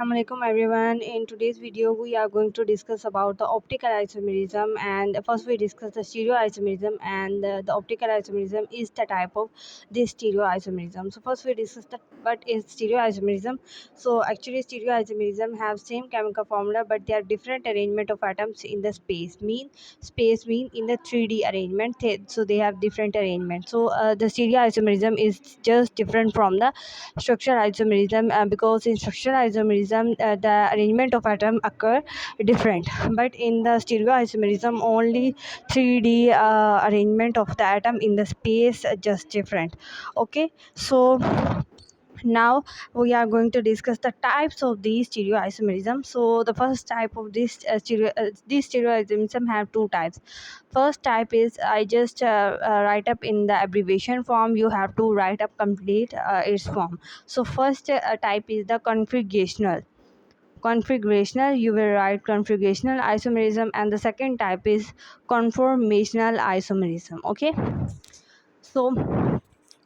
Assalamualaikum everyone. In today's video, we are going to discuss about the optical isomerism. And first, we discuss the stereoisomerism. And the optical isomerism is the type of this stereoisomerism. So first, we discuss that what is stereoisomerism. So actually, stereoisomerism have same chemical formula, but they are different arrangement of atoms in the space mean in the 3D arrangement. So they have different arrangement. So the stereoisomerism is just different from the structural isomerism because in structural isomerism the arrangement of atom occur different, but in the stereoisomerism only 3D arrangement of the atom in the space just different. Okay, so now we are going to discuss the types of these stereoisomerism. So the first type of this stereoisomerism have two types. First type is I just write up in the abbreviation form. You have to write up complete its form. So first type is the configurational. You will write configurational isomerism, and the second type is conformational isomerism. Okay, so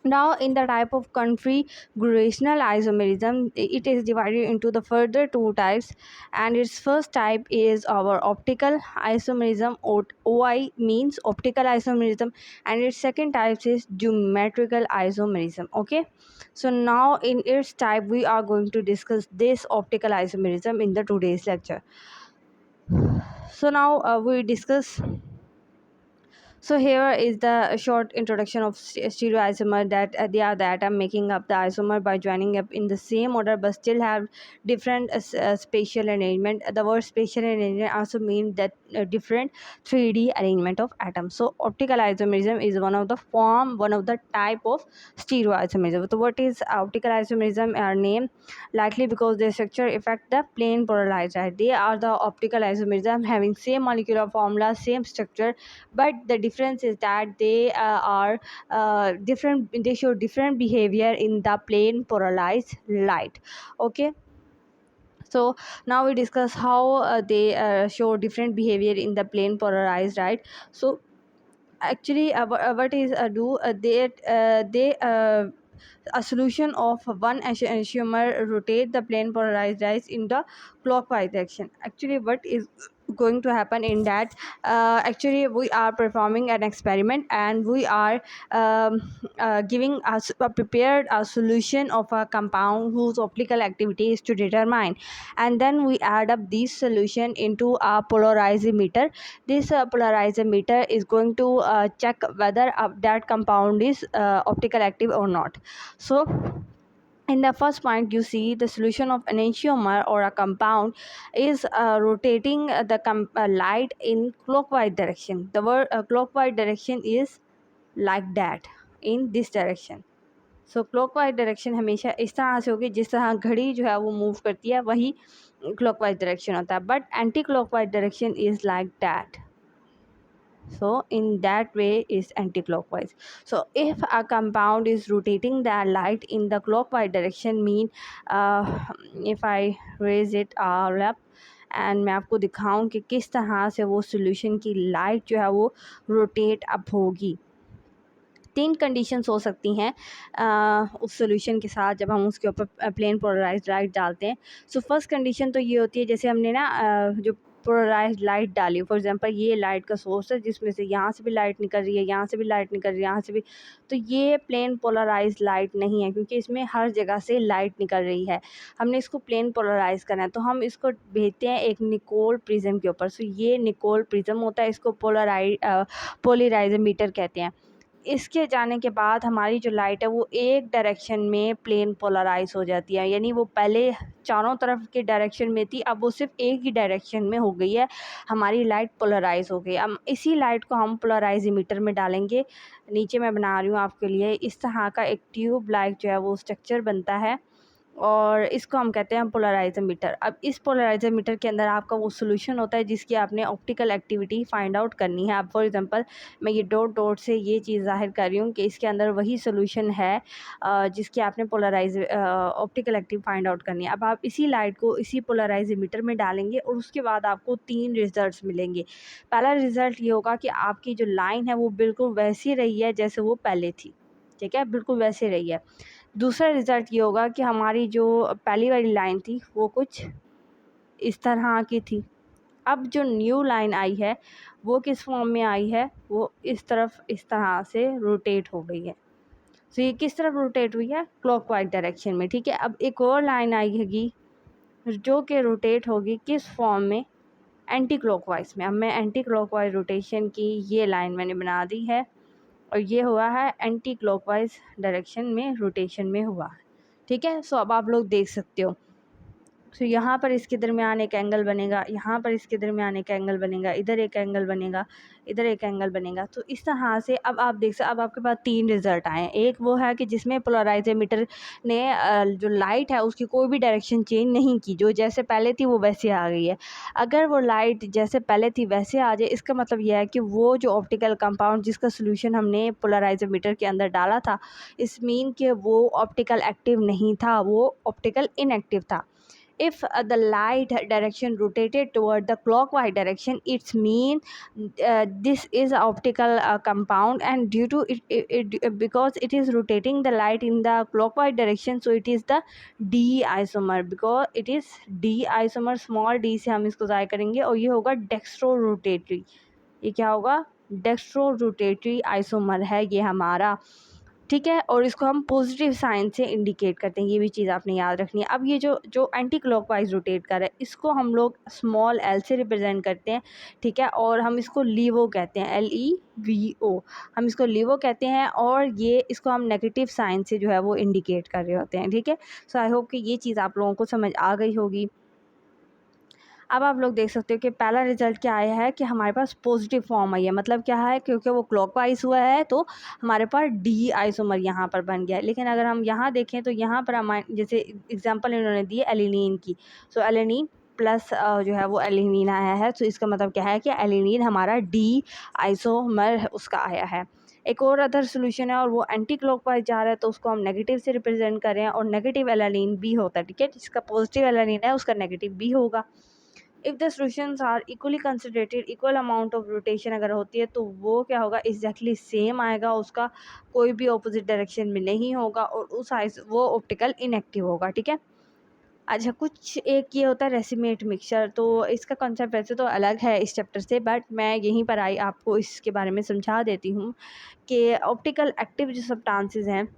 now in the type of configurational isomerism, it is divided into the further two types, and its first type is our optical isomerism, or OI means optical isomerism, and its second type is geometrical isomerism. Okay, so now in its type we are going to discuss this optical isomerism in the today's lecture. So now we discuss. So here is the short introduction of stereoisomer, that they are the atom making up the isomer by joining up in the same order but still have different spatial arrangement. The word spatial arrangement also means that different 3D arrangement of atoms. So optical isomerism is one of the type of stereoisomerism. So what is optical isomerism? Are named likely because their structure affect the plane polarized. Right? They are the optical isomerism having same molecular formula, same structure, but the difference is that they are different. They show different behavior in the plane polarized light. Okay, so now we discuss how they show different behavior in the plane polarized, right? So actually what is do they a solution of one isomer rotate the plane polarized rays in the clockwise direction. Actually what is going to happen in that, actually we are performing an experiment, and we are um, giving us a prepared a solution of a compound whose optical activity is to determine, and then we add up this solution into a polarizometer. This polarizometer is going to check whether that compound is optical active or not. So in the first point, you see the solution of enantiomer or a compound is rotating light in clockwise direction. The word clockwise direction is like that, in this direction. So clockwise direction हमेशा इस तरह से होगी जिस तरह घड़ी जो है वो मूव करती है, वही क्लॉकवाइज डायरेक्शन होता है, but anti clockwise direction is like that. So in that way is anti-clockwise. So if a compound is rotating the light in the clockwise direction, mean if I raise it up and मैं आपको दिखाऊं कि किस तरह से वो solution की light जो है वो रोटेट अप होगी. तीन कंडीशंस हो सकती हैं उस सोल्यूशन के साथ जब हम उसके ऊपर प्लेन पोलराइज्ड लाइट डालते हैं. सो फर्स्ट कंडीशन तो ये होती है, जैसे हमने ना जो पोलराइज्ड लाइट डाली, फॉर एग्जांपल ये लाइट का सोर्स है जिसमें से यहाँ से भी लाइट निकल रही है, यहाँ से भी लाइट निकल रही है, यहाँ से भी, तो ये प्लेन पोलराइज्ड लाइट नहीं है क्योंकि इसमें हर जगह से लाइट निकल रही है. हमने इसको प्लेन पोलराइज करना है तो हम इसको भेजते हैं एक निकोल प्रिज्म के ऊपर. सो ये निकोल प्रिज्म होता है, इसको पोलराइजोमीटर कहते हैं. इसके जाने के बाद हमारी जो लाइट है वो एक डायरेक्शन में प्लेन पोलराइज हो जाती है, यानी वो पहले चारों तरफ के डायरेक्शन में थी, अब वो सिर्फ एक ही डायरेक्शन में हो गई है, हमारी लाइट पोलराइज हो गई. अब इसी लाइट को हम पोलराइजोमीटर में डालेंगे. नीचे मैं बना रही हूँ आपके लिए, इस तरह का एक ट्यूब लाइट जो है वो स्ट्रक्चर बनता है और इसको हम कहते हैं पोलराइजोमीटर. अब इस पोलराइजोमीटर के अंदर आपका वो सोल्यूशन होता है जिसकी आपने ऑप्टिकल एक्टिविटी फाइंड आउट करनी है. अब फॉर एग्जांपल मैं ये डॉट डॉट से ये चीज़ ज़ाहिर कर रही हूँ कि इसके अंदर वही सोल्यूशन है जिसकी आपने ऑप्टिकल एक्टिव फाइंड आउट करनी है. अब आप इसी लाइट को इसी पोलराइजोमीटर में डालेंगे और उसके बाद आपको तीन रिजल्ट्स मिलेंगे. पहला रिज़ल्ट ये होगा कि आपकी जो लाइन है वो बिल्कुल वैसी रही है जैसे वो पहले थी. ठीक है, बिल्कुल वैसे रही है. दूसरा रिज़ल्ट ये होगा कि हमारी जो पहली वाली लाइन थी वो कुछ इस तरह की थी। अब जो न्यू लाइन आई है वो किस फॉर्म में आई है, वो इस तरफ इस तरह से रोटेट हो गई है। तो ये किस तरफ रोटेट हुई है, क्लॉकवाइज डायरेक्शन में, ठीक है। अब एक और लाइन आएगी जो कि रोटेट होगी किस फॉर्म में, एंटी क्लॉकवाइज में। अब मैं एंटी क्लॉकवाइज रोटेशन की ये लाइन मैंने बना दी है और ये हुआ है एंटी क्लॉकवाइज डायरेक्शन में रोटेशन में हुआ है, ठीक है। सो अब आप लोग देख सकते हो, तो यहाँ पर इसके दरमियान एक एंगल बनेगा, यहाँ पर इसके दरमियान एक एंगल बनेगा, इधर एक एंगल बनेगा, इधर एक एंगल बनेगा। तो इस तरह से अब आप देख सकते, अब आपके पास 3 रिज़ल्ट आए हैं। एक वो है कि जिसमें पोलराइजोमीटर ने जो लाइट है उसकी कोई भी डायरेक्शन चेंज नहीं की, जो जैसे पहले थी वो वैसे आ गई है। अगर वो लाइट जैसे पहले थी वैसे आ जाए, इसका मतलब यह है कि वो जो ऑप्टिकल कंपाउंड जिसका सोल्यूशन हमने पोलराइजोमीटर के अंदर डाला था, इस मीन कि वो ऑप्टिकल एक्टिव नहीं था, वो ऑप्टिकल इनएक्टिव था। If the light direction rotated toward the clockwise direction, it's mean this is optical compound, and due to because it is rotating the light in the clockwise direction, so it is the D isomer, because it is D isomer, small d से हम इसको ज़ाहिर करेंगे, और ये होगा dextro rotatory. ये क्या होगा, डेक्स्ट्रो रोटेटरी आइसोमर है ये हमारा, ठीक है। और इसको हम पॉजिटिव साइन से इंडिकेट करते हैं, ये भी चीज़ आपने याद रखनी है। अब ये जो जो एंटी क्लॉकवाइज रोटेट कर रहा है इसको हम लोग स्मॉल एल से रिप्रेजेंट करते हैं, ठीक है। और हम इसको लीवो कहते हैं, LEVO, हम इसको लीवो कहते हैं, और ये इसको हम नेगेटिव साइन से जो है वो इंडिकेट कर रहे होते हैं, ठीक है। सो आई होप कि ये चीज़ आप लोगों को समझ आ गई होगी। अब आप लोग देख सकते हो कि पहला रिजल्ट क्या आया है कि हमारे पास पॉजिटिव फॉर्म आई है। मतलब क्या है, क्योंकि वो क्लॉकवाइज हुआ है तो हमारे पास डी आइसोमर यहाँ पर बन गया है। लेकिन अगर हम यहाँ देखें तो यहाँ पर हम जैसे एग्जांपल इन्होंने दी है एलिनीन की, सो एलिनीन प्लस जो है वो एलिनीन आया है, तो इसका मतलब क्या है कि एलिनीन हमारा डी आइसोमर उसका आया है। एक और अदर सोल्यूशन है और वो एंटी क्लॉकवाइज जा रहा है, तो उसको हम नेगेटिव से रिप्रेजेंट करें, और नेगेटिव एलानीन भी होता है, ठीक है। जिसका पॉजिटिव एलानीन है उसका नेगेटिव भी होगा। If the solutions are equally considerated, equal amount of rotation अगर होती है, तो वो क्या होगा, एग्जैक्टली सेम आएगा, उसका कोई भी ऑपोजिट डायरेक्शन में नहीं होगा, और उस वो ऑप्टिकल इनएक्टिव होगा, ठीक है। अच्छा, कुछ एक ये होता है रेसिमेट मिक्सचर, तो इसका कॉन्सेप्ट वैसे तो अलग है इस चैप्टर से, बट मैं यहीं पर आई आपको इसके बारे में समझा देती हूँ कि ऑप्टिकल एक्टिव जो सब्सटेंसेस हैं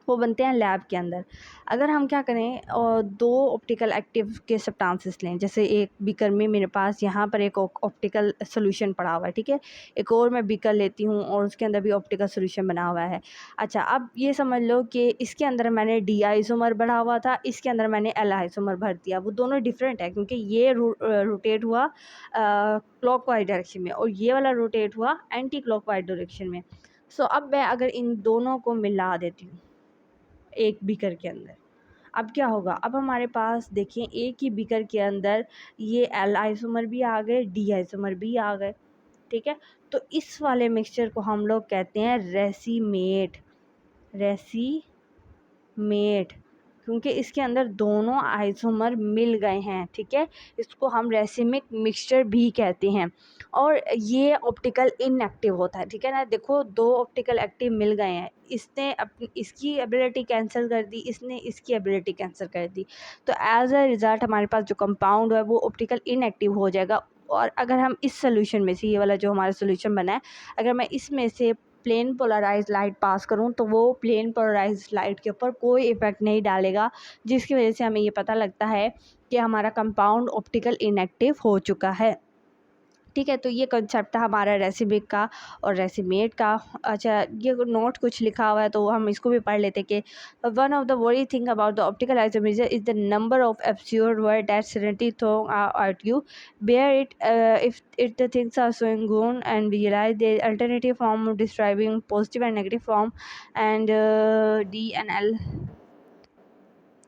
वो बनते हैं लैब के अंदर। अगर हम क्या करें, और 2 ऑप्टिकल एक्टिव के सब्सटेंसेस लें, जैसे एक बीकर में मेरे पास यहाँ पर एक ऑप्टिकल सॉल्यूशन पड़ा हुआ है, ठीक है। एक और मैं बीकर लेती हूँ और उसके अंदर भी ऑप्टिकल सॉल्यूशन बना हुआ है। अच्छा, अब ये समझ लो कि इसके अंदर मैंने डी आइसोमर भरा हुआ था, इसके अंदर मैंने एल आइसोमर भर दिया। वो दोनों डिफरेंट है क्योंकि ये रोटेट हुआ क्लॉकवाइज डायरेक्शन में, और ये वाला रोटेट हुआ एंटी क्लॉकवाइज डायरेक्शन में। सो अब मैं अगर इन दोनों को मिला देती हूँ एक बीकर के अंदर, अब क्या होगा, अब हमारे पास देखिए एक ही बीकर के अंदर ये एल आइसोमर भी आ गए, डी आइसोमर भी आ गए, ठीक है। तो इस वाले मिक्सचर को हम लोग कहते हैं रेसीमेट, रेसीमेट, क्योंकि इसके अंदर दोनों आइसोमर मिल गए हैं, ठीक है। इसको हम रेसिमिक मिक्सचर भी कहते हैं, और ये ऑप्टिकल इनएक्टिव होता है, ठीक है ना। देखो 2 ऑप्टिकल एक्टिव मिल गए हैं, इसने अपनी इसकी एबिलिटी कैंसिल कर दी, इसने इसकी एबिलिटी कैंसिल कर दी, तो एज अ रिज़ल्ट हमारे पास जो कंपाउंड है वो ऑप्टिकल इनएक्टिव हो जाएगा। और अगर हम इस सोल्यूशन में से, ये वाला जो हमारा सोल्यूशन बना है, अगर मैं इसमें से प्लेन पोलराइज लाइट पास करूं, तो वो प्लेन पोलराइज लाइट के ऊपर कोई इफ़ेक्ट नहीं डालेगा, जिसकी वजह से हमें ये पता लगता है कि हमारा कंपाउंड ऑप्टिकल इनएक्टिव हो चुका है, ठीक है। तो ये कंसेप्ट था हमारा रेसिमिक का और रेसिमेट का। अच्छा, ये नोट कुछ लिखा हुआ है तो हम इसको भी पढ़ लेते कि one of the worry thing about the optical isomerism is the number of absurd word that suddenly thrown at you, bear it if the things are showing gone, and realize the alternative form of describing positive and negative form, and D and L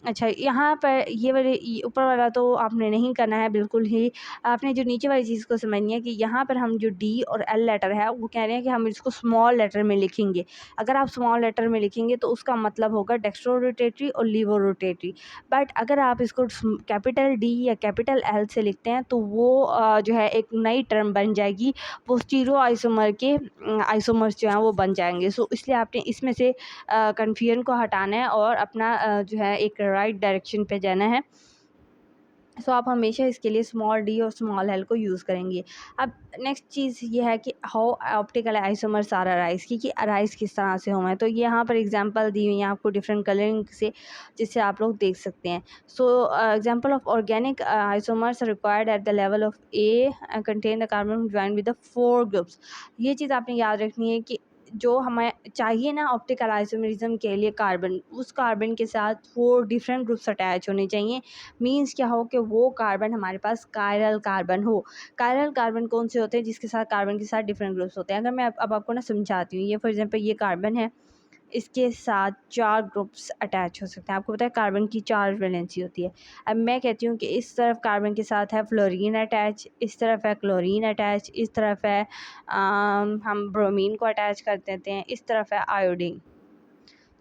अच्छा, यहाँ पर ये वाले ऊपर वाला तो आपने नहीं करना है बिल्कुल ही, आपने जो नीचे वाली चीज़ को समझनी है कि यहाँ पर हम जो डी और एल लेटर है वो कह रहे हैं कि हम इसको स्मॉल लेटर में लिखेंगे। अगर आप स्मॉल लेटर में लिखेंगे तो उसका मतलब होगा डेक्स्ट्रो रोटेटरी और लीवो रोटेटरी। बट अगर आप इसको कैपिटल डी या कैपिटल एल से लिखते हैं तो वो जो है एक नई टर्म बन जाएगी, वो स्टीरियो आइसोमर के आइसोमर्स जो हैं वो बन जाएंगे। सो इसलिए आपने इसमें से कन्फ्यूजन को हटाना है और अपना जो है एक राइट डायरेक्शन पे जाना है। सो आप हमेशा इसके लिए स्मॉल डी और स्मॉल एल को यूज़ करेंगे। अब नेक्स्ट चीज़ ये है कि how optical isomers are arise, कि अराइज किस तरह से हुए हैं। तो ये यहाँ पर एग्जांपल दी हुई है आपको डिफरेंट कलरिंग से, जिससे आप लोग देख सकते हैं। So example of organic isomers required at the level of A contain the carbon join with the 4 groups. ये चीज़ आपने याद रखनी है कि जो हमें चाहिए ना ऑप्टिकल आइसोमरिज्म के लिए कार्बन, उस कार्बन के साथ 4 डिफरेंट ग्रुप्स अटैच होने चाहिए। मीन्स क्या हो कि वो कार्बन हमारे पास कायरल कार्बन हो। कायरल कार्बन कौन से होते हैं? जिसके साथ कार्बन के साथ डिफरेंट ग्रुप्स होते हैं। अगर मैं अब आपको ना समझाती हूँ, ये फॉर एग्जांपल ये कार्बन है, इसके साथ 4 ग्रुप्स अटैच हो सकते हैं। आपको पता है कार्बन की 4 वैलेंसी होती है। अब मैं कहती हूँ कि इस तरफ कार्बन के साथ है फ्लोरीन अटैच, इस तरफ है क्लोरीन अटैच, इस तरफ है हम ब्रोमीन को अटैच कर देते हैं, इस तरफ है आयोडीन।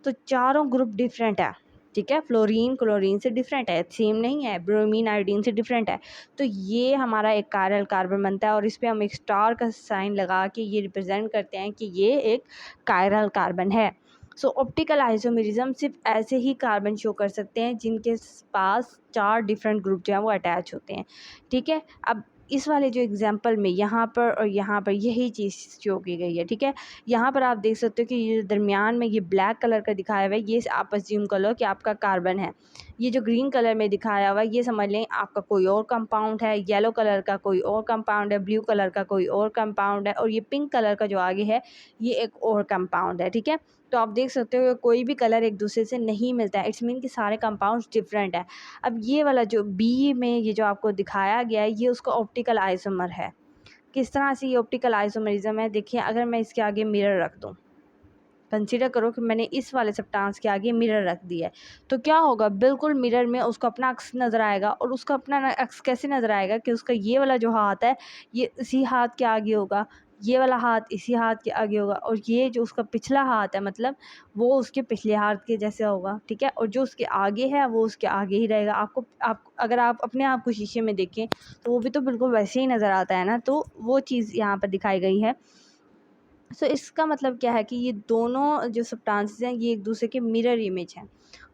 तो चारों ग्रुप डिफरेंट है, ठीक है। फ्लोरीन क्लोरीन से डिफरेंट है, सेम नहीं है। ब्रोमीन आयोडीन से डिफरेंट है। तो ये हमारा एक कायरल कार्बन बनता है और इस पर हम एक स्टार का साइन लगा के ये रिप्रेजेंट करते हैं कि ये एक कायरल कार्बन है। सो ऑप्टिकल आइसोमेरिज्म सिर्फ ऐसे ही कार्बन शो कर सकते हैं जिनके पास 4 डिफरेंट ग्रुप जो हैं वो अटैच होते हैं, ठीक है। अब इस वाले जो एग्जांपल में यहाँ पर और यहाँ पर यही चीज़ शो की गई है, ठीक है। यहाँ पर आप देख सकते हो कि ये दरमियान में ये ब्लैक कलर का दिखाया हुआ है, ये आप अज्यूम कर लो कि आपका कार्बन है। ये जो ग्रीन कलर में दिखाया हुआ है ये समझ लें आपका कोई और कंपाउंड है, येलो कलर का कोई और कंपाउंड है, ब्लू कलर का कोई और कंपाउंड है, और ये पिंक कलर का जो आगे है ये एक और कंपाउंड है, ठीक है। तो आप देख सकते हो कोई भी कलर एक दूसरे से नहीं मिलता है, इट्स मीन कि सारे कंपाउंड्स डिफरेंट है। अब ये वाला जो बी में ये जो आपको दिखाया गया है ये उसका ऑप्टिकल आइसोमर है। किस तरह से ये ऑप्टिकल आइसोमरिज्म है? देखिए, अगर मैं इसके आगे मिरर रख दूँ, कंसीडर करो कि मैंने इस वाले सब्सटेंस के आगे मिरर रख दिया है, तो क्या होगा? बिल्कुल मिरर में उसको अपना अक्स नज़र आएगा। और उसका अपना अक्स कैसे नज़र आएगा कि उसका ये वाला जो हाथ है ये इसी हाथ के आगे होगा, ये वाला हाथ इसी हाथ के आगे होगा, और ये जो उसका पिछला हाथ है मतलब वो उसके पिछले हाथ के जैसे होगा, ठीक है। और जो उसके आगे है वो उसके आगे ही रहेगा। आप अगर आप अपने आप को शीशे में देखें तो वो भी तो बिल्कुल वैसे ही नज़र आता है ना। तो वो चीज़ यहाँ पर दिखाई गई है। सो इसका मतलब क्या है कि ये दोनों जो सब्सटेंसेस हैं ये एक दूसरे के मिरर इमेज हैं,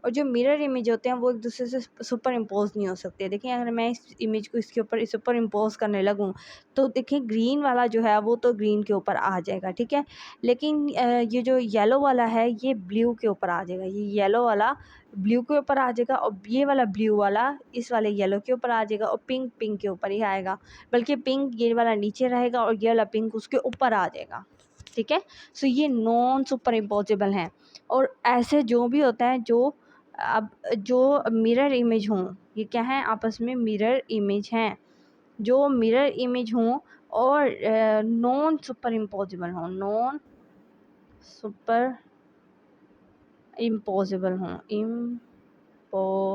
और जो मिरर इमेज होते हैं वो एक दूसरे से सुपर इम्पोज नहीं हो सकते। देखिए, अगर मैं इस इमेज को इसके ऊपर सुपर इम्पोज करने लगूँ तो देखिए ग्रीन वाला जो है वो तो ग्रीन के ऊपर आ जाएगा, ठीक है। लेकिन ये जो येलो वाला है ये ब्लू के ऊपर आ जाएगा, ये येलो वाला ब्लू के ऊपर आ जाएगा, और ये वाला ब्लू वाला इस वाले येलो के ऊपर आ जाएगा, और पिंक पिंक के ऊपर ही आएगा। बल्कि पिंक ये वाला नीचे रहेगा और ये वाला पिंक उसके ऊपर आ जाएगा, ठीक है। सो ये नॉन सुपर इम्पॉसिबल हैं। और ऐसे जो भी होता है जो अब जो मिरर इमेज हों, ये क्या है? आपस में मिरर इमेज हैं। जो मिरर इमेज हों और नॉन सुपर इम्पॉसिबल हों, नॉन सुपर इम्पॉसिबल हों, इम्पॉसिबल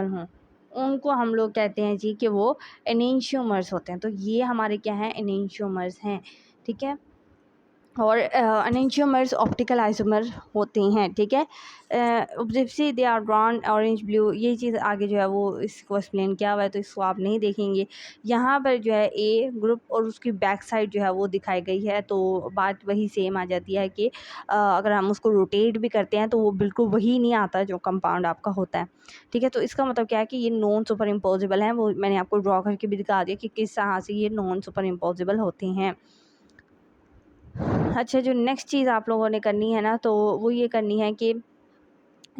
हों, उनको हम लोग कहते हैं जी कि वो एनेंशियोमर्स होते हैं। तो ये हमारे क्या हैं? एनेंशियोमर्स हैं, ठीक है। और एनेंशियोमर्स ऑप्टिकल आइसोमर होते हैं, ठीक है। Objectively they are drawn orange blue, ये चीज़ आगे जो है वो इसको एक्सप्लेन किया हुआ है तो इसको आप नहीं देखेंगे। यहाँ पर जो है ए ग्रुप और उसकी बैक साइड जो है वो दिखाई गई है, तो बात वही सेम आ जाती है कि अगर हम उसको रोटेट भी करते हैं तो वो बिल्कुल वही नहीं आता जो कंपाउंड आपका होता है, ठीक है। तो इसका मतलब क्या है कि ये नॉन सुपर इम्पॉसिबल है, वो मैंने आपको ड्रॉ करके भी दिखा दिया कि किस तरह से ये नॉन सुपर इम्पॉसिबल होते हैं। अच्छा, जो नेक्स्ट चीज़ आप लोगों ने करनी है ना, तो वो ये करनी है कि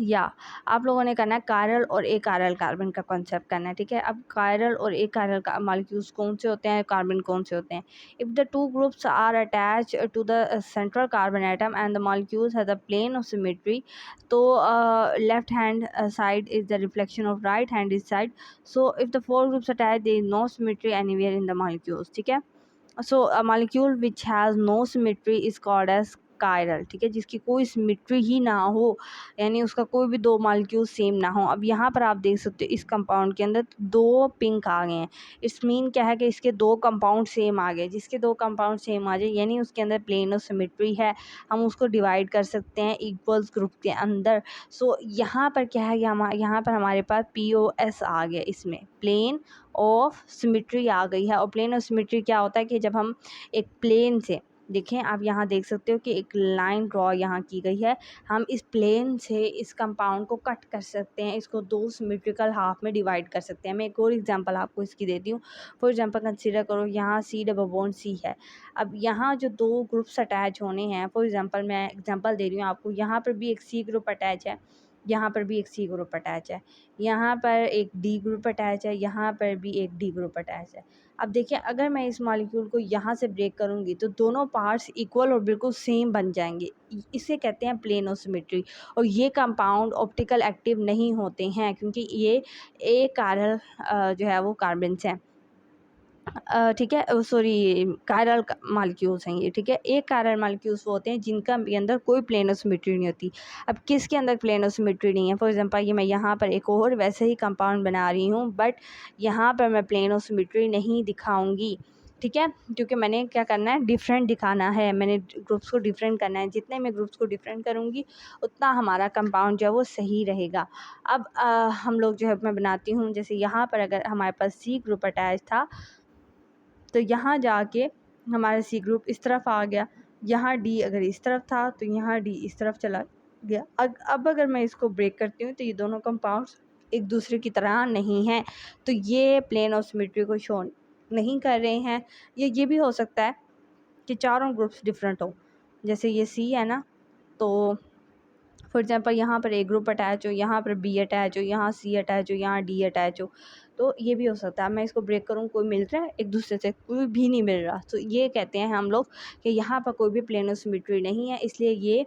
या आप लोगों ने करना है कायरल और ए कायरल कार्बन का कॉन्सेप्ट करना है, ठीक है। अब कायरल और ए कायरल का मॉलिक्यूल्स कौन से होते हैं, कार्बन कौन से होते हैं? If the two groups are attach to the central carbon atom and the molecules have the plane of symmetry, तो left hand side is the reflection of right hand side. So if the four groups attach there is no symmetry anywhere in the molecules, ठीक है। So a molecule which has no symmetry is called as chiral, ठीक है, जिसकी कोई symmetry ही ना हो, यानी उसका कोई भी दो मॉलिक्यूल सेम ना हो। अब यहाँ पर आप देख सकते हो इस कंपाउंड के अंदर दो पिंक आ गए हैं। इट्स मीन क्या है कि इसके दो कंपाउंड सेम आ गए। जिसके दो कंपाउंड सेम आ जाए यानी उसके अंदर प्लेन ऑफ सिमेट्री है, हम उसको डिवाइड कर सकते हैं इक्वल्स ग्रुप के अंदर। सो यहाँ पर क्या है, यहाँ पर हमारे पास POS आ गया, इसमें प्लेन ऑफ सिमेट्री आ गई है। और प्लेन ऑफ सिमेट्री क्या होता है कि जब हम एक प्लेन से देखें, आप यहाँ देख सकते हो कि एक लाइन ड्रॉ यहाँ की गई है, हम इस प्लेन से इस कंपाउंड को कट कर सकते हैं, इसको दो सिमेट्रिकल हाफ में डिवाइड कर सकते हैं। मैं एक और एग्जांपल आपको इसकी देती हूँ। फॉर एग्जांपल कंसीडर करो यहाँ C∬C है। अब यहाँ जो दो ग्रुप्स अटैच होने हैं, फॉर एग्जांपल मैं एग्जांपल दे रही हूँ आपको, यहाँ पर भी एक C ग्रुप अटैच है, यहाँ पर भी एक C ग्रुप अटैच है, यहाँ पर एक D ग्रुप अटैच है, यहाँ पर भी एक D ग्रुप अटैच है। अब देखिए अगर मैं इस मॉलिक्यूल को यहाँ से ब्रेक करूँगी तो दोनों पार्ट्स इक्वल और बिल्कुल सेम बन जाएंगे। इसे कहते हैं प्लेन ऑफ सिमेट्री। और ये कंपाउंड ऑप्टिकल एक्टिव नहीं होते हैं क्योंकि ये एक कायरल जो है वो कार्बन्स हैं, ठीक है, सॉरी कायरल मालिक्यूल्स हैं ये, ठीक है। एक कायरल मालिक्यूल्स वो होते हैं जिनका के अंदर कोई प्लेन ऑफ सिमेट्री नहीं होती। अब किसके अंदर प्लेन ऑफ सिमेट्री नहीं है, फॉर एग्जांपल ये मैं यहाँ पर एक और वैसे ही कंपाउंड बना रही हूँ, बट यहाँ पर मैं प्लेन ऑफ सिमेट्री नहीं दिखाऊंगी, ठीक है, क्योंकि मैंने क्या करना है, डिफरेंट दिखाना है, मैंने ग्रुप्स को डिफरेंट करना है। जितने मैं ग्रुप्स को डिफरेंट करूँगी उतना हमारा कंपाउंड जो है वो सही रहेगा। अब हम लोग जो है मैं बनाती हूँ, जैसे यहाँ पर अगर हमारे पास C ग्रुप अटैच था तो यहाँ जाके हमारा C ग्रुप इस तरफ आ गया, यहाँ D अगर इस तरफ था तो यहाँ D इस तरफ चला गया। अब अगर मैं इसको ब्रेक करती हूँ तो ये दोनों कंपाउंड्स एक दूसरे की तरह नहीं हैं, तो ये प्लेन ऑफ सिमेट्री को शो नहीं कर रहे हैं। ये भी हो सकता है कि चारों ग्रुप्स डिफरेंट हो, जैसे ये C है ना, तो फॉर एग्जांपल यहाँ पर A ग्रुप अटैच हो, यहाँ पर B अटैच हो, यहाँ C अटैच हो, यहाँ D अटैच हो, तो ये भी हो सकता है। मैं इसको ब्रेक करूँ कोई मिल रहा है एक दूसरे से, कोई भी नहीं मिल रहा, तो ये कहते हैं हम लोग कि यहाँ पर कोई भी प्लेन ऑफ सिमेट्री नहीं है, इसलिए ये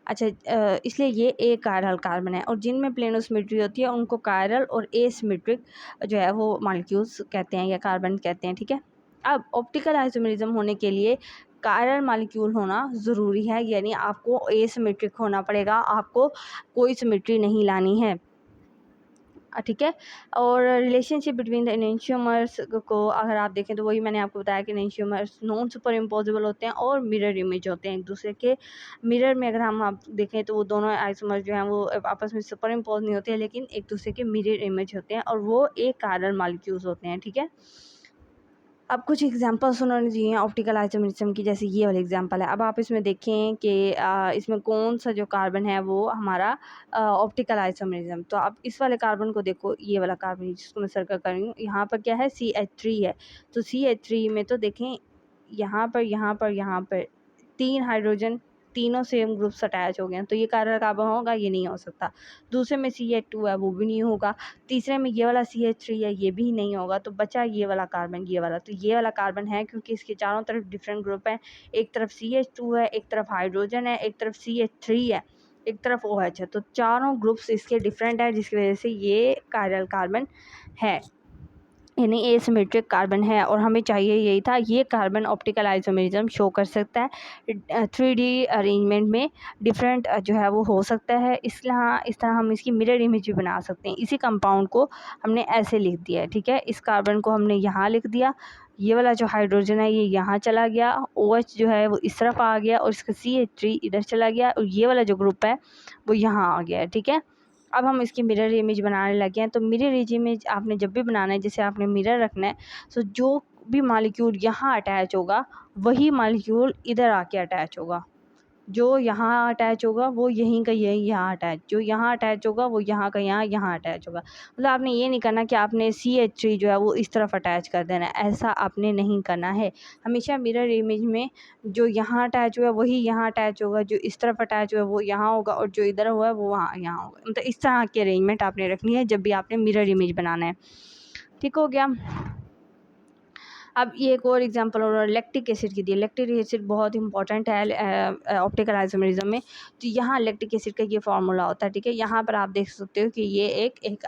इसलिए ये ए कायरल कार्बन है। और जिनमें प्लेन ऑफ सिमेट्री होती है उनको कायरल और एसिमेट्रिक जो है वो मॉलिक्यूल्स कहते हैं या कार्बन कहते हैं, ठीक है। अब ऑप्टिकल आइसोमेरिज्म होने के लिए कायरल मॉलिक्यूल होना ज़रूरी है, यानी आपको एसिमेट्रिक होना पड़ेगा, आपको कोई सिमेट्री नहीं लानी है, ठीक है। और रिलेशनशिप बिटवीन द एनेंशियोमर्स को अगर आप देखें तो वही मैंने आपको बताया कि एनेंशियोमर्स नॉन सुपर इम्पोजिबल होते हैं और मिरर इमेज होते हैं एक दूसरे के। मिरर में अगर हम आप देखें तो वो दोनों आइसोमर्स जो हैं वो आपस में सुपर इम्पोज नहीं होते हैं, लेकिन एक दूसरे के मिरर इमेज होते हैं और वो एक कायरल मॉलिक्यूल्स होते हैं, ठीक है। अब कुछ एग्जांपल्स उन्होंने दिए हैं ऑप्टिकल आइसोमेरिज्म की, जैसे ये वाला एग्जांपल है। अब आप इसमें देखें कि इसमें कौन सा जो कार्बन है वो हमारा ऑप्टिकल आइसोमेरिज्म। तो आप इस वाले कार्बन को देखो, ये वाला कार्बन जिसको मैं सर्कल कर रही हूँ, यहाँ पर क्या है, CH3 है। तो CH3 में तो देखें यहाँ पर 3 हाइड्रोजन, तीनों सेम ग्रुप्स अटैच हो गए हैं, तो ये कायरल कार्बन होगा, ये नहीं हो सकता। दूसरे में CH2 है, वो भी नहीं होगा। तीसरे में ये वाला CH3 है, ये भी नहीं होगा। तो बचा ये वाला कार्बन, ये वाला, तो ये वाला कार्बन है क्योंकि इसके चारों तरफ डिफरेंट ग्रुप हैं। एक तरफ CH2 है, एक तरफ हाइड्रोजन है, एक तरफ CH3 है, एक तरफ OH है, तो चारों ग्रुप्स इसके डिफरेंट है, जिसकी वजह से ये कायरल कार्बन है, यानी एसिमेट्रिक कार्बन है। और हमें चाहिए यही था, ये कार्बन ऑप्टिकल आइसोमेरिज्म शो कर सकता है। 3D अरेंजमेंट में डिफरेंट जो है वो हो सकता है, इसलिए इस तरह हम इसकी मिरर इमेज भी बना सकते हैं। इसी कंपाउंड को हमने ऐसे लिख दिया है, ठीक है। इस कार्बन को हमने यहाँ लिख दिया, ये वाला जो हाइड्रोजन है ये यहाँ चला गया, OH जो है वो इस तरफ आ गया और इसका CH3 इधर चला गया, और ये वाला जो ग्रुप है वो यहाँ आ गया, ठीक है। अब हम इसकी मिरर इमेज बनाने लगे हैं। तो मिरर इमेज आपने जब भी बनाना है, जैसे आपने मिरर रखना है, तो जो भी मॉलिक्यूल यहाँ अटैच होगा वही मॉलिक्यूल इधर आके अटैच होगा, जो यहाँ अटैच होगा वो यहीं का यहीं यहाँ अटैच, जो यहाँ अटैच होगा वो यहाँ का यहाँ अटैच होगा। मतलब आपने ये नहीं करना कि आपने CH3 जो है वो इस तरफ अटैच कर देना है, ऐसा आपने नहीं करना है। हमेशा मिरर इमेज में जो यहाँ अटैच हुआ है वही यहाँ अटैच होगा, जो इस तरफ अटैच हुआ है वो यहाँ होगा, और जो इधर हुआ है वो वहाँ यहाँ होगा। मतलब इस तरह की अरेंजमेंट आपने रखनी है जब भी आपने मिरर इमेज बनाना है, ठीक हो गया। अब ये एक और एग्जांपल और लैक्टिक एसिड की दी। लैक्टिक एसिड बहुत इंपॉर्टेंट है ऑप्टिकल आइसोमेरिज्म में। तो यहाँ लैक्टिक एसिड का ये फार्मूला होता है, ठीक है। यहाँ पर आप देख सकते हो कि ये एक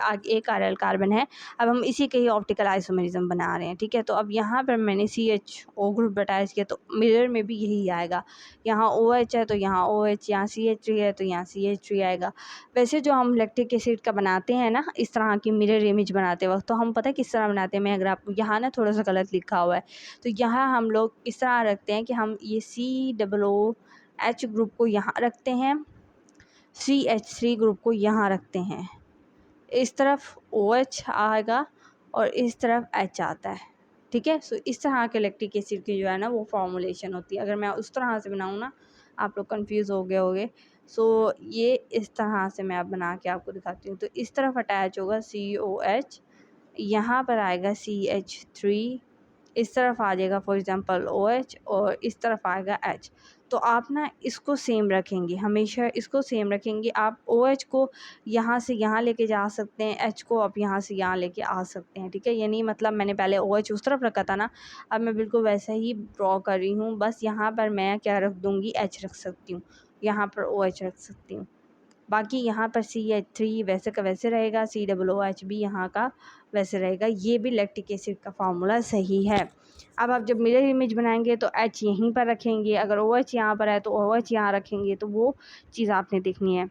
आर एल कार्बन है। अब हम इसी के ही ऑप्टिकल आइसोमेरिज्म बना रहे हैं, ठीक है। तो अब यहाँ पर मैंने CHO ग्रुप अटैच किया, तो मिरर में भी यही आएगा। यहाँ OH है तो यहाँ OH, यहाँ CH3 है तो यहाँ CH3 आएगा। वैसे जो हम लैक्टिक एसिड का बनाते हैं ना, इस तरह की मिरर इमेज बनाते वक्त, तो हम पता है किस तरह बनाते हैं। मैं अगर आपको यहाँ ना थोड़ा सा गलत लिखा हुआ है, तो यहाँ हम लोग इस तरह रखते हैं कि हम ये COOH ग्रुप को यहाँ रखते हैं, CH3 ग्रुप को यहाँ रखते हैं। इस तरफ OH आएगा और इस तरफ H आता है, ठीक है। सो इस तरह के लैक्टिक एसिड की जो है ना वो फॉर्मुलेशन होती है। अगर मैं उस तरह से बनाऊँ ना, आप लोग कंफ्यूज हो गए होंगे। सो ये इस तरह से मैं अब बना के आपको दिखाती हूँ। तो इस तरफ अटैच होगा COH, यहाँ पर आएगा CH3, इस तरफ आ जाएगा फॉर एग्जांपल OH, और इस तरफ आएगा H। तो आप ना इसको सेम रखेंगे, हमेशा इसको सेम रखेंगे। आप OH को यहाँ से यहाँ लेके जा सकते हैं, H को आप यहाँ से यहाँ लेके आ सकते हैं, ठीक है। यानी मतलब मैंने पहले OH उस तरफ रखा था ना, अब मैं बिल्कुल वैसा ही ड्रॉ कर रही हूँ। बस यहाँ पर मैं क्या रख दूँगी, H रख सकती हूँ, यहाँ पर OH रख सकती हूँ। बाकी यहाँ पर CH3 वैसे का वैसे रहेगा, COOH भी यहाँ का वैसे रहेगा। ये भी लैक्टिक एसिड का फार्मूला सही है। अब आप जब मिरर इमेज बनाएंगे तो H यहीं पर रखेंगे, अगर OH यहाँ पर है तो OH यहाँ रखेंगे। तो वो चीज़ आपने देखनी है।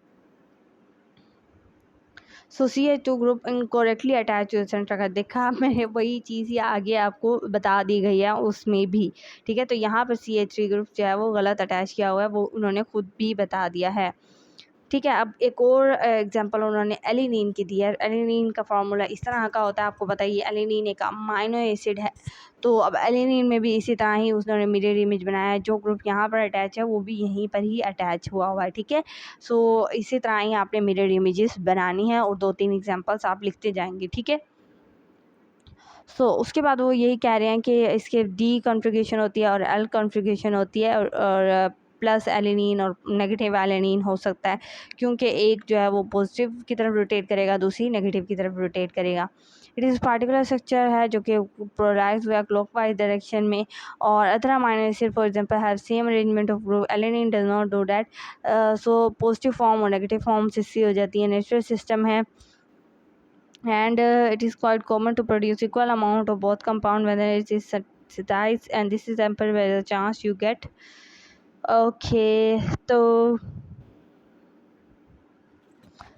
So CH2 group incorrectly attach to the centre का, देखा मैंने वही चीज़ ही आगे आपको बता दी गई है उसमें भी, ठीक है। तो यहाँ पर CH3 ग्रुप जो है वो गलत अटैच किया हुआ है, वो उन्होंने खुद भी बता दिया है, ठीक है। अब एक और एग्जांपल उन्होंने एलिनीन की दी है। एलिनीन का फार्मूला इस तरह का होता है, आपको बताइए। एलिनीन एक अमाइनो एसिड है। तो अब एलिनीन में भी इसी तरह ही उन्होंने मिरर इमेज बनाया है। जो ग्रुप यहाँ पर अटैच है वो भी यहीं पर ही अटैच हुआ है, ठीक है। सो इसी तरह ही आपने मिरर इमेजेस बनानी है और 2-3 एग्जाम्पल्स आप लिखते जाएंगे, ठीक है। उसके बाद वो यही कह रहे हैं कि इसके D कॉन्फ़िगरेशन होती है और L कॉन्फ़िगरेशन होती है, और प्लस एलिनीन और नेगेटिव एलिनीन हो सकता है, क्योंकि एक जो है वो पॉजिटिव की तरफ रोटेट करेगा, दूसरी नेगेटिव की तरफ रोटेट करेगा। इट इज़ पार्टिकुलर स्ट्रक्चर है जो कि पोलराइज हुआ क्लॉकवाइज डायरेक्शन में, और other amino acid for example have same arrangement of group. Alanine does not do that. So positive form और नेगेटिव फॉर्म से सी हो जाती है। नेचुरल सिस्टम है, and it is quite common to produce equal amount of both compound whether it is synthesized, and this is ample by the chance you get. Okay, तो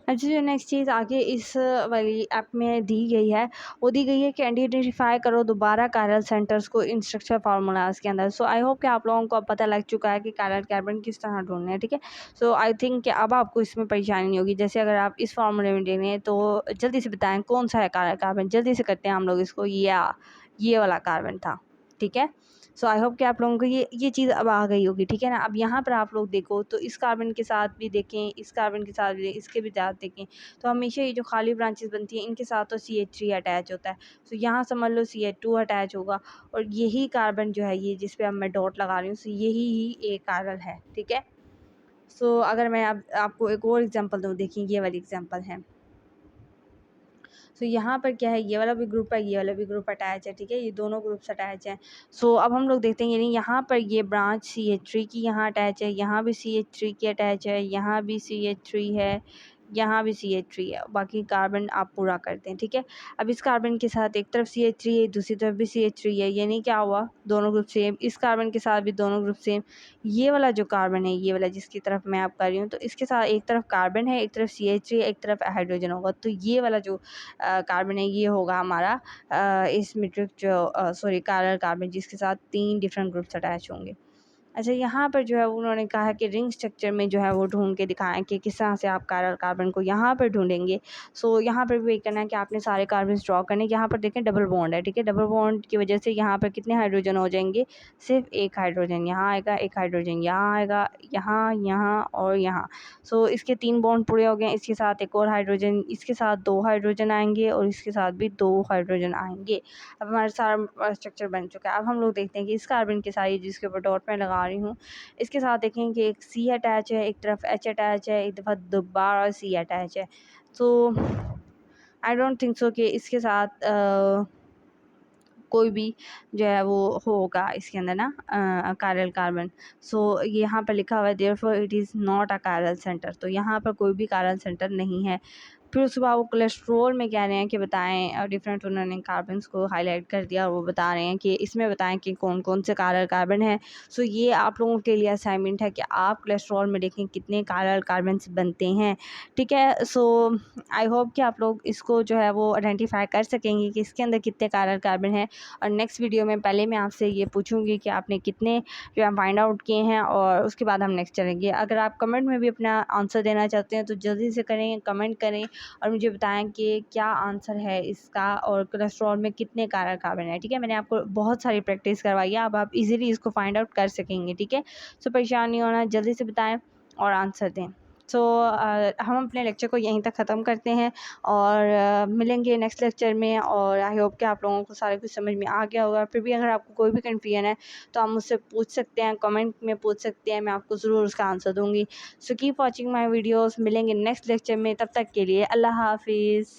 अच्छा जो next चीज़ आगे इस वाली ऐप में दी गई है, वो दी गई है कि आइडेंटिफाई करो दोबारा कायरल सेंटर्स को इन स्ट्रक्चर फार्मूलाज के अंदर। सो आई होप कि आप लोगों को अब पता लग चुका है कि कायरल कार्बन किस तरह ढूंढने हैं, ठीक है। सो आई थिंक कि अब आपको इसमें परेशानी नहीं होगी। जैसे अगर आप इस फार्मूले में देने हैं तो जल्दी से बताएं कौन सा है कायरल कार्बन, जल्दी से करते हैं हम लोग इसको। ये वाला कार्बन था, ठीक है। सो आई होप कि आप लोगों को ये चीज़ अब आ गई होगी, ठीक है ना। अब यहाँ पर आप लोग देखो तो इस कार्बन के साथ भी देखें, इस कार्बन के साथ भी, इसके भी साथ देखें, तो हमेशा ये जो खाली ब्रांचेस बनती हैं इनके साथ तो CH3 अटैच होता है। सो यहाँ समझ लो CH2 अटैच होगा, और यही कार्बन जो है ये जिस पे अब मैं डॉट लगा रही हूँ, सो यही ही एक कार्बन है, ठीक है। सो अगर मैं अब आपको एक और एग्जांपल दूँ, देखिए ये वाली एग्जांपल है। यहाँ पर क्या है, ये वाला भी ग्रुप है, ये वाला भी ग्रुप अटैच है, ठीक है। ये दोनों ग्रुप्स अटैच हैं। अब हम लोग देखते हैं, यानी यहाँ पर ये ब्रांच CH3 की यहाँ अटैच है, यहाँ भी CH3 की अटैच है, यहाँ भी CH3 है, यहाँ भी CH3 है। बाकी कार्बन आप पूरा करते हैं, ठीक है। अब इस कार्बन के साथ एक तरफ CH3 है, दूसरी तरफ भी CH3 है, यानी क्या हुआ, दोनों ग्रुप सेम। इस कार्बन के साथ भी दोनों ग्रुप सेम। ये वाला जो कार्बन है, ये वाला जिसकी तरफ मैं आप कर रही हूँ, तो इसके साथ एक तरफ कार्बन है, एक तरफ CH3 है, एक तरफ हाइड्रोजन होगा। तो ये वाला जो कार्बन है ये होगा हमारा इस मेट्रिक जो सॉरी कायरल कार्बन, जिसके साथ 3 डिफरेंट ग्रुप्स अटैच होंगे। अच्छा, यहाँ पर जो है उन्होंने कहा कि रिंग स्ट्रक्चर में जो है वो ढूंढ के दिखाएं कि किस तरह से आप कायरल कार्बन को यहाँ पर ढूंढेंगे। यहाँ पर भी करना है कि आपने सारे कार्बन ड्रॉ करने। यहाँ पर देखें डबल बॉन्ड है, ठीक है। डबल बॉन्ड की वजह से यहाँ पर कितने हाइड्रोजन हो जाएंगे, सिर्फ एक हाइड्रोजन यहाँ आएगा, एक हाइड्रोजन यहाँ आएगा, यहाँ यहाँ और यहाँ। इसके 3 बॉन्ड पूरे हो गए। इसके साथ एक और हाइड्रोजन, इसके साथ 2 हाइड्रोजन आएंगे और इसके साथ भी 2 हाइड्रोजन आएंगे। अब हमारा सारा स्ट्रक्चर बन चुका है। अब हम लोग देखते हैं कि इस कार्बन के साथ जिसके ऊपर डॉट में लगा रही हूँ, इसके साथ देखें कि एक C अटैच है, एक तरफ H अटैच है, एक दफ़ा दोबारा C अटैच है। आई डोंट थिंक सो कि इसके साथ कोई भी जो है वो होगा इसके अंदर ना कायरल कार्बन। सो यहाँ पर लिखा हुआ है therefore it is not a chiral centre, तो यहाँ पर कोई भी कायरल सेंटर नहीं है। फिर उसके बाद वो कोलेस्ट्रॉल में कह रहे हैं कि बताएं डिफरेंट, उन्होंने कार्बन्स को हाईलाइट कर दिया और वो बता रहे हैं कि इसमें बताएं कि कौन कौन से कायरल कार्बन है। सो ये आप लोगों के लिए असाइनमेंट है कि आप कोलेस्ट्रॉल में देखें कितने कायरल कार्बन्स बनते हैं, ठीक है। सो आई होप कि आप लोग इसको जो है वो आइडेंटिफाई कर सकेंगे कि इसके अंदर कितने कायरल कार्बन हैं। और नेक्स्ट वीडियो में पहले मैं आपसे ये पूछूंगी कि आपने कितने जो है फाइंड आउट किए हैं, और उसके बाद हम नेक्स्ट चलेंगे। अगर आप कमेंट में भी अपना आंसर देना चाहते हैं तो जल्दी से करें, कमेंट करें और मुझे बताएं कि क्या आंसर है इसका और कोलेस्ट्रॉल में कितने कायरल कार्बन है, ठीक है। मैंने आपको बहुत सारी प्रैक्टिस करवाई है, अब आप इजीली इसको फाइंड आउट कर सकेंगे, ठीक है। सो परेशान नहीं होना, जल्दी से बताएं और आंसर दें। सो हम अपने लेक्चर को यहीं तक ख़त्म करते हैं और मिलेंगे नेक्स्ट लेक्चर में। और आई होप कि आप लोगों को सारा कुछ समझ में आ गया होगा। फिर भी अगर आपको कोई भी कन्फ्यूजन है तो आप मुझसे पूछ सकते हैं, कमेंट में पूछ सकते हैं, मैं आपको ज़रूर उसका आंसर दूँगी। So keep watching my videos, मिलेंगे नेक्स्ट लेक्चर में, तब तक के लिए अल्लाह हाफिज़।